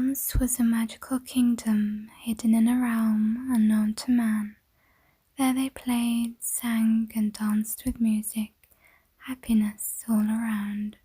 Once was a magical kingdom hidden in a realm unknown to man. There they played, sang, and danced with music, happiness all around.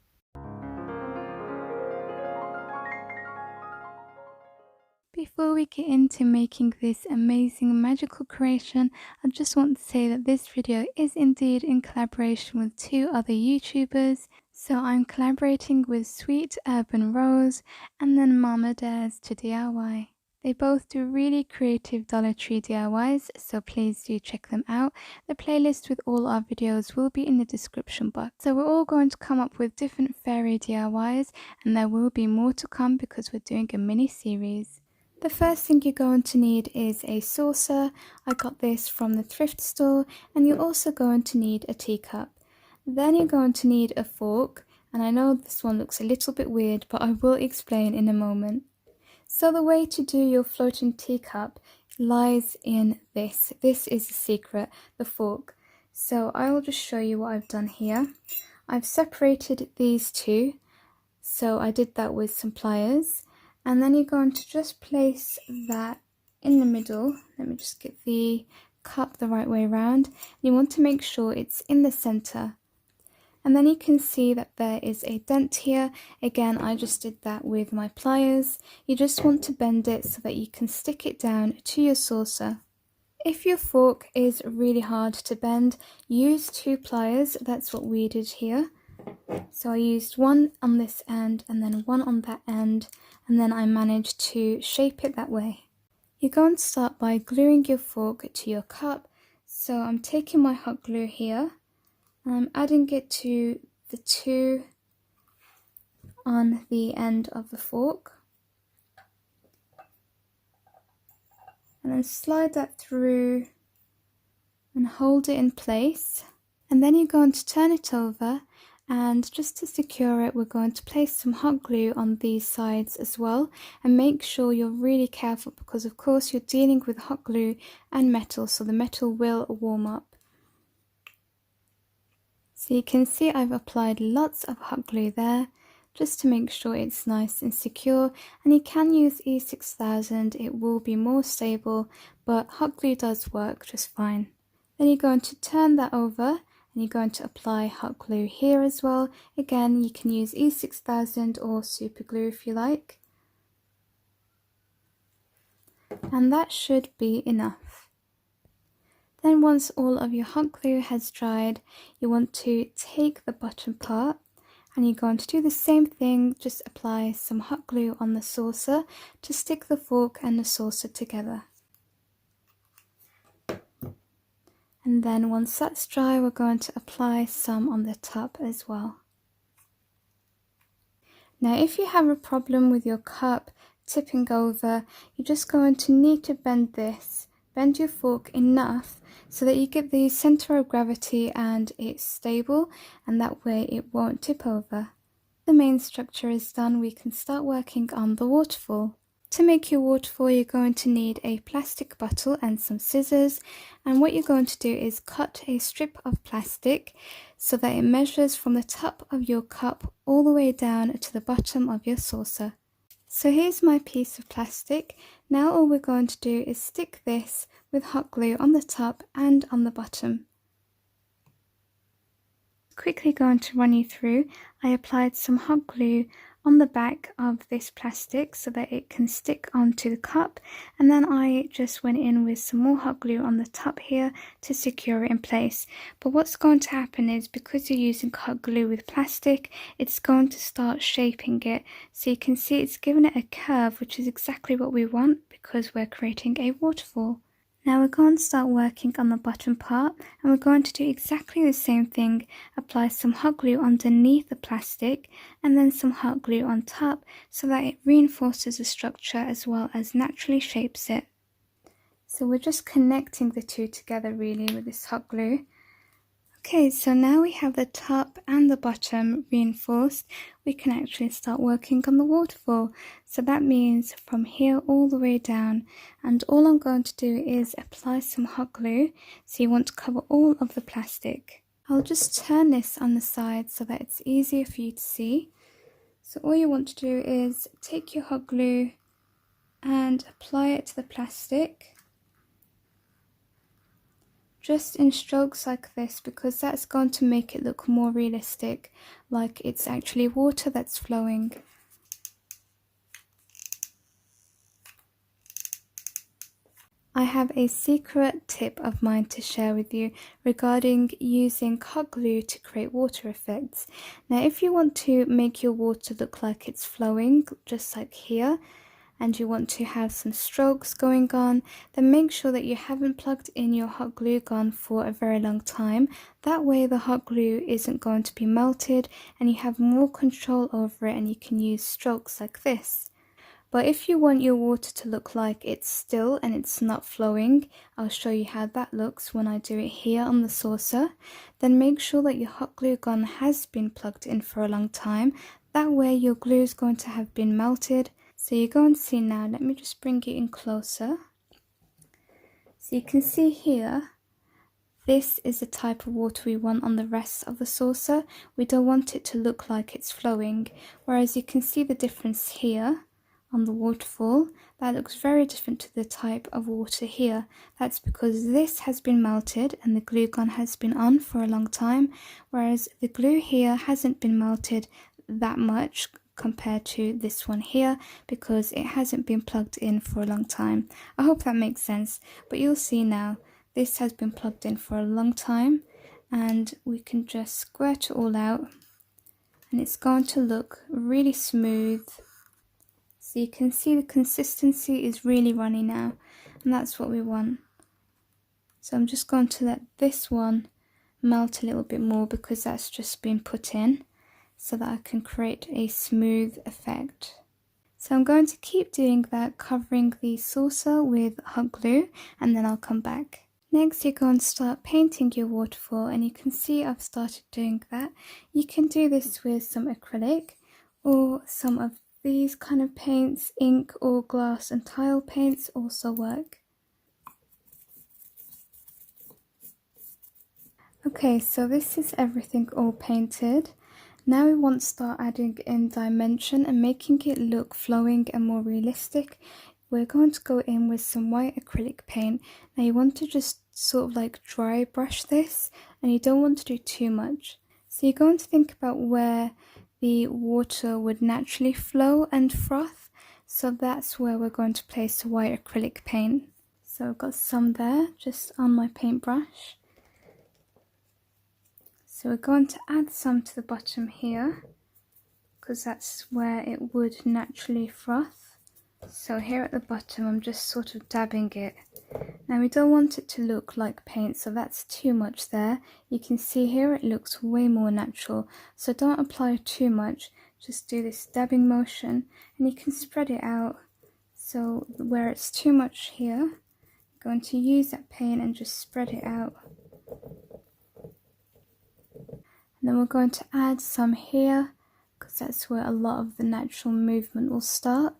Before we get into making this amazing magical creation, I just want to say that this video is indeed in collaboration with two other YouTubers. So I'm collaborating with Sweet Urban Rose and then Mama Dares to DIY. They both do really creative Dollar Tree DIYs, so please do check them out. The playlist with all our videos will be in the description box. So we're all going to come up with different fairy DIYs, and there will be more to come because we're doing a mini series. The first thing you're going to need is a saucer. I got this from the thrift store, and you're also going to need a teacup. Then you're going to need a fork, and I know this one looks a little bit weird, but I will explain in a moment. So the way to do your floating teacup lies in this. This is the secret, the fork. So I will just show you what I've done here. I've separated these two, so I did that with some pliers. And then you're going to just place that in the middle. Let me just get the cup the right way around. You want to make sure it's in the center. And then you can see that there is a dent here. Again, I just did that with my pliers. You just want to bend it so that you can stick it down to your saucer. If your fork is really hard to bend, use two pliers. That's what we did here. So I used one on this end and then one on that end, and then I managed to shape it that way. You're going to start by gluing your fork to your cup. So I'm taking my hot glue here and I'm adding it to the two on the end of the fork. And then slide that through and hold it in place. And then you're going to turn it over, and just to secure it, we're going to place some hot glue on these sides as well, and make sure you're really careful because of course you're dealing with hot glue and metal, so the metal will warm up. So you can see I've applied lots of hot glue there just to make sure it's nice and secure, and you can use E6000, it will be more stable, but hot glue does work just fine. Then you're going to turn that over and you're going to apply hot glue here as well. Again, you can use E6000 or super glue if you like. And that should be enough. Then once all of your hot glue has dried, you want to take the bottom part and you're going to do the same thing, just apply some hot glue on the saucer to stick the fork and the saucer together. And then once that's dry, we're going to apply some on the top as well. Now if you have a problem with your cup tipping over, you're just going to need to bend this. Bend your fork enough so that you get the center of gravity and it's stable, and that way it won't tip over. The main structure is done, we can start working on the waterfall. To make your waterfall, you're going to need a plastic bottle and some scissors, and what you're going to do is cut a strip of plastic so that it measures from the top of your cup all the way down to the bottom of your saucer. So here's my piece of plastic. Now all we're going to do is stick this with hot glue on the top and on the bottom. Quickly going to run you through, I applied some hot glue on the back of this plastic so that it can stick onto the cup, and then I just went in with some more hot glue on the top here to secure it in place. But what's going to happen is, because you're using hot glue with plastic, it's going to start shaping it. So you can see it's given it a curve, which is exactly what we want because we're creating a waterfall. Now we're going to start working on the bottom part, and we're going to do exactly the same thing. Apply some hot glue underneath the plastic and then some hot glue on top so that it reinforces the structure as well as naturally shapes it. So we're just connecting the two together really with this hot glue. Okay, so now we have the top and the bottom reinforced, we can actually start working on the waterfall. So that means from here all the way down, and all I'm going to do is apply some hot glue. So you want to cover all of the plastic. I'll just turn this on the side so that it's easier for you to see. So all you want to do is take your hot glue and apply it to the plastic. Just in strokes like this, because that's going to make it look more realistic, like it's actually water that's flowing. I have a secret tip of mine to share with you regarding using hot glue to create water effects. Now, if you want to make your water look like it's flowing, just like here, and you want to have some strokes going on, then make sure that you haven't plugged in your hot glue gun for a very long time. That way the hot glue isn't going to be melted and you have more control over it, and you can use strokes like this. But if you want your water to look like it's still and it's not flowing, I'll show you how that looks when I do it here on the saucer. Then make sure that your hot glue gun has been plugged in for a long time. That way your glue is going to have been melted. So you're going to see now, let me just bring it in closer. So you can see here, this is the type of water we want on the rest of the saucer. We don't want it to look like it's flowing. Whereas you can see the difference here on the waterfall, that looks very different to the type of water here. That's because this has been melted and the glue gun has been on for a long time, whereas the glue here hasn't been melted that much compared to this one here because it hasn't been plugged in for a long time. I hope that makes sense, but you'll see now this has been plugged in for a long time, and we can just squirt it all out and it's going to look really smooth. So you can see the consistency is really runny now, and that's what we want. So I'm just going to let this one melt a little bit more because that's just been put in, so that I can create a smooth effect. So I'm going to keep doing that, covering the saucer with hot glue, and then I'll come back. Next you're going to start painting your waterfall, and you can see I've started doing that. You can do this with some acrylic or some of these kind of paints, ink or glass and tile paints also work. Okay, so this is everything all painted. Now we want to start adding in dimension and making it look flowing and more realistic. We're going to go in with some white acrylic paint. Now you want to just sort of like dry brush this, and you don't want to do too much. So you're going to think about where the water would naturally flow and froth, so that's where we're going to place the white acrylic paint. So I've got some there just on my paintbrush. So we're going to add some to the bottom here because that's where it would naturally froth. So here at the bottom I'm just sort of dabbing it. Now we don't want it to look like paint, so that's too much there. You can see here it looks way more natural, so don't apply too much, just do this dabbing motion and you can spread it out. So where it's too much here, I'm going to use that paint and just spread it out. And then we're going to add some here because that's where a lot of the natural movement will start.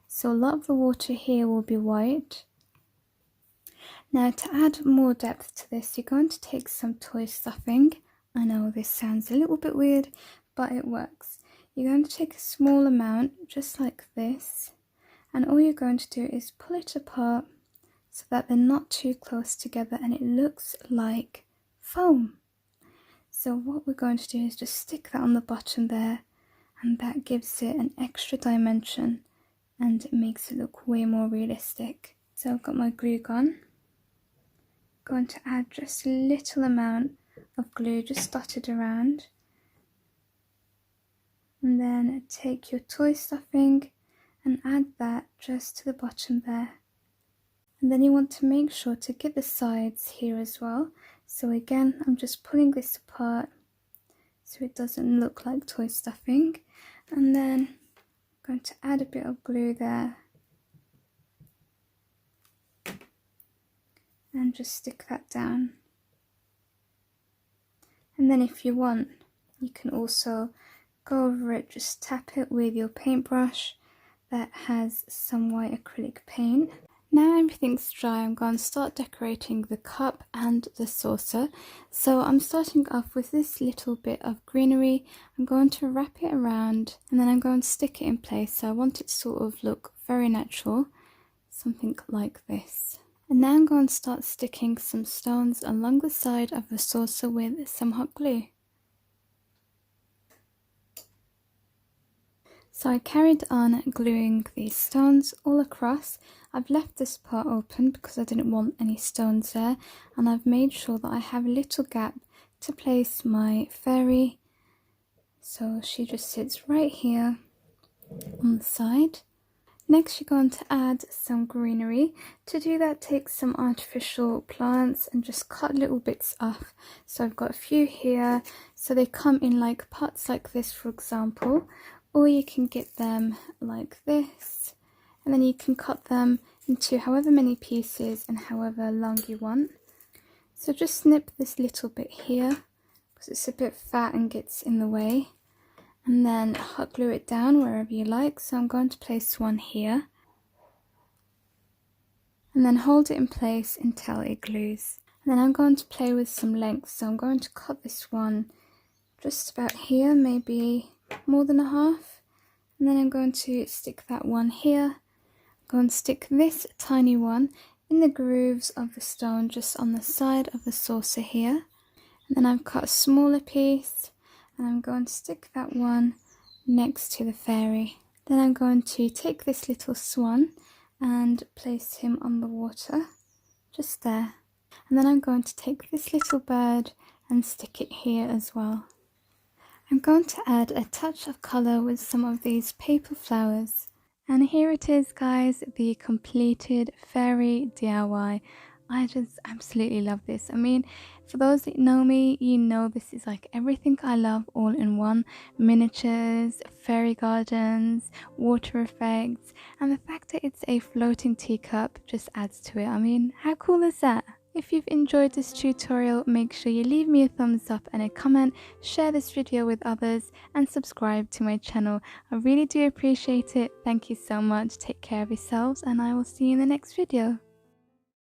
So a lot of the water here will be white. Now to add more depth to this, you're going to take some toy stuffing. I know this sounds a little bit weird, but it works. You're going to take a small amount, just like this, and all you're going to do is pull it apart so that they're not too close together and it looks like foam. So what we're going to do is just stick that on the bottom there, and that gives it an extra dimension and it makes it look way more realistic. So I've got my glue gun. Going to add just a little amount of glue, just dot it around, and then take your toy stuffing and add that just to the bottom there. And then you want to make sure to get the sides here as well. So again, I'm just pulling this apart so it doesn't look like toy stuffing, and then I'm going to add a bit of glue there and just stick that down. And then if you want, you can also go over it, just tap it with your paintbrush that has some white acrylic paint. Now everything's dry, I'm going to start decorating the cup and the saucer. So I'm starting off with this little bit of greenery. I'm going to wrap it around and then I'm going to stick it in place. So I want it to sort of look very natural. something like this. And now I'm going to start sticking some stones along the side of the saucer with some hot glue. So I carried on gluing these stones all across. I've left this part open because I didn't want any stones there, and I've made sure that I have a little gap to place my fairy. So she just sits right here on the side. Next you're going to add some greenery. To do that, take some artificial plants and just cut little bits off. So I've got a few here, so they come in like pots like this, for example, or you can get them like this, and then you can cut them into however many pieces and however long you want. So just snip this little bit here because it's a bit fat and gets in the way, and then hot glue it down wherever you like. So I'm going to place one here and then hold it in place until it glues. And then I'm going to play with some length, so I'm going to cut this one just about here, maybe more than a half, and then I'm going to stick that one here. I'm going to stick this tiny one in the grooves of the stone just on the side of the saucer here, and then I've cut a smaller piece and I'm going to stick that one next to the fairy. Then I'm going to take this little swan and place him on the water just there, and then I'm going to take this little bird and stick it here as well. I'm going to add a touch of colour with some of these paper flowers. And here it is, guys, the completed fairy DIY. I just absolutely love this. I mean, for those that know me, you know this is like everything I love all in one. Miniatures, fairy gardens, water effects, and the fact that it's a floating teacup just adds to it. I mean, how cool is that? If you've enjoyed this tutorial, make sure you leave me a thumbs up and a comment, share this video with others, and subscribe to my channel. I really do appreciate it. Thank you so much. Take care of yourselves, and I will see you in the next video.